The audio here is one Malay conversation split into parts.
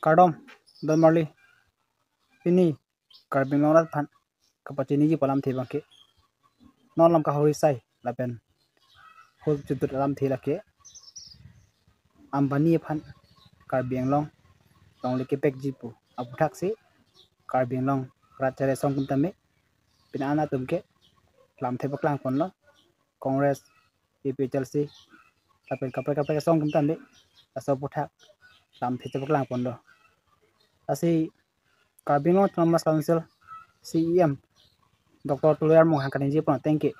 Cardom, Don Marley, Pini, Carbinorat Pan, Capacini Palam Tibake, Nolam Kahorisai, Lapen, Hold to the Lam Tilake, Ambani Pan, Carbiang Long, Long Likipek Jipu, Abu Taxi, Carbiang Long, Ratare Song Tame, Pinana Tumke, Lam Tepaklang Ponlo, Congress, PP Chelsea, Lapen Capra Song Tame, a Soputak, Lam Tepaklang Pondo. Asi Carbiang Long Thomas Council, CEM, Dr. Tuliar Mohankanji Pon, thank you.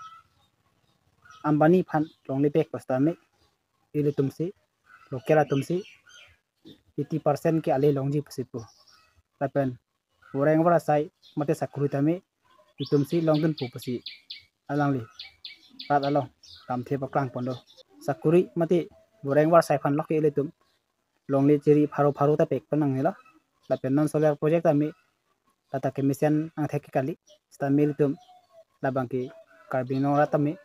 Ambani Pan, Long Lipek Postame, Ilitumsi, Lokera Tumsi, 80% के आले लॉन्जी पसिपो लापेन वरेंग वाला साइ मते सकरुई तमे इतुमसी लॉन्गन पुपसी अलांगली रात अलो तामथे पक्लांग पोंडो सकरुई मते वरेंग वाला साइ फन लॉक एले तुम लॉन्गली चेरी फारो ता पेक पनंगेला लापेन नॉन सोलर प्रोजेक्ट तमे tata kemisian ang theki kali stamil tum labangki carbino ratame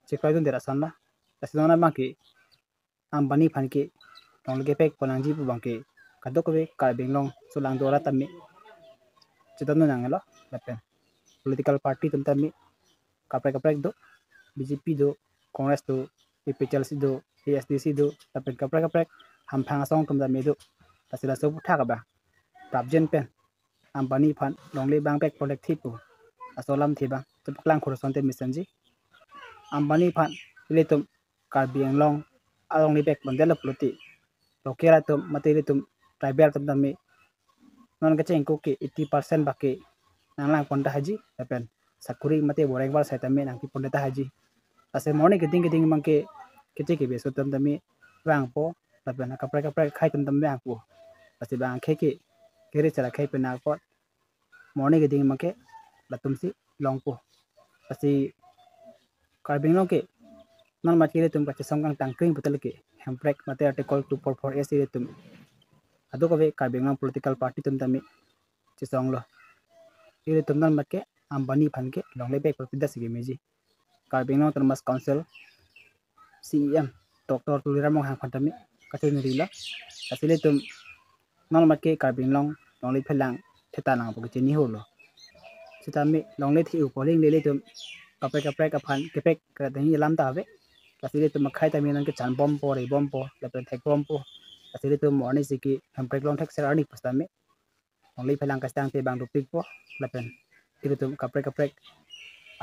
chekai dun dera sanna asina bangki ambani phanki longlege pek ponangji bangki kadokobe carbino sulang dora tame chitanu nangelo lapen political party tum tame kapre do BJP do Congress do PPLC do ASDC do lapen kapre hamphang song tum tame do tasila sobu thakaba prabjen pen Ambani Pan, Longli Bang Pek Collective, Asolam Tiba, the Clan Coruscante Missanji. Ambani Pan, Litum, Carbian Long, Alongli Pek Mandela Pluti, Lokeratum, Materitum, Tribertum Dami, Non Gaching Cookie, 80% Baki, Nang Ponda Haji, Lapen, Sakuri Mate, Warangwa Satamin, and Ponda Haji. As a morning getting monkey, Kitiki, Sotum Dami, Rangpo, Lapen, a Capreca Kaitum the Manpo, as the Bang Kiki. Kiri cara kai penakot morning geding make latumsi longpo pasti carbing long ke non matire tum kache songkang tangkring betul ke hamprek mate article 244 s tum adu kobe carbing long political party tum tami chisong lo ire tum non make ambani phan ke long le bek propida sige meji carbing long termas council CEM Dr. Tulira Mong Hang Pantami kache nirila asile tum non make carbing long li phelang theta nang bu chini holo sitami long le thi upoling le tum kapre ka phan kepek ka dang lam ta ve kasile tum khai tami nan ke chan bom po re bom po la pen thek bom po kasile tum morning siki hamprek long thek serani pastami long li phelang ka stang te bang rupik po la pen tiru tum kapre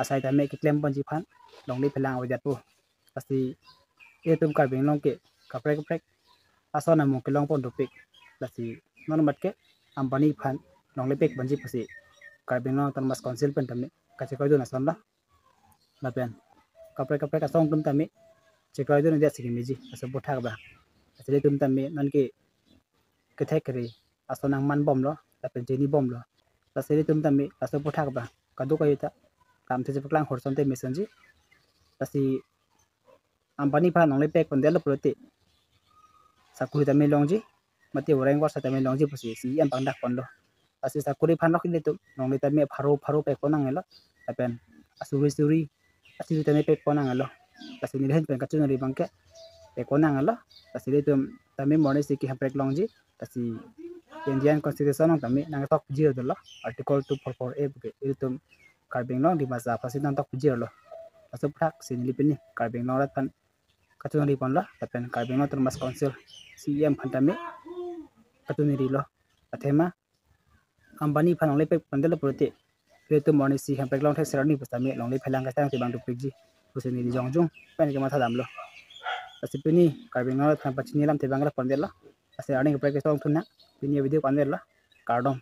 asai tami ki klem pon ji phan long li phelang wajat po pasti e tum carbing long ke kapre asona mo ke long pon rupik lasi non mat ke ambani phan long lepek banji pasi carbino tanmas council pen tami kache koy do na sonla la pen kapre ka song tum tami chekoy do na dia sigi meji asa bothak ba asile tum tami nan ke thek kri asonang man bom lo la pen jeni bom lo asile tum tami asa bothak ba kadu koy ta kam the paklang horson te mesanji asi ambani phan long lepek pon delo prote sakuri tami longji mati orang war sa tami longji pusi si yang pangdak pondo asi sakuri phan lok ile tu nong le tami pharo pe konang elo apen asuri asi tami pe konang elo asi ni hen pen kachun ri bangke pe konang elo asi le tum tami morne si ki haprek longji asi Indian constitution nong tami nang tok jiro dolo article 244 a buke ile tum carbing long di masa pasi nang tok jiro lo asu phak sinili pini carbing long rat pan kachun ri pon lo apen carbing long termas council CEM phantami katuniri lo athema ambani phanong lepek pandela prote retu morning si hampek long thek serani pastami long le phelang ka tang ti bang du pigji useni ri jongjung pen ke matha damlo asipini carbing long tham pachini lam te bangla pandela ase arning prek song thunna pini video pandela cardom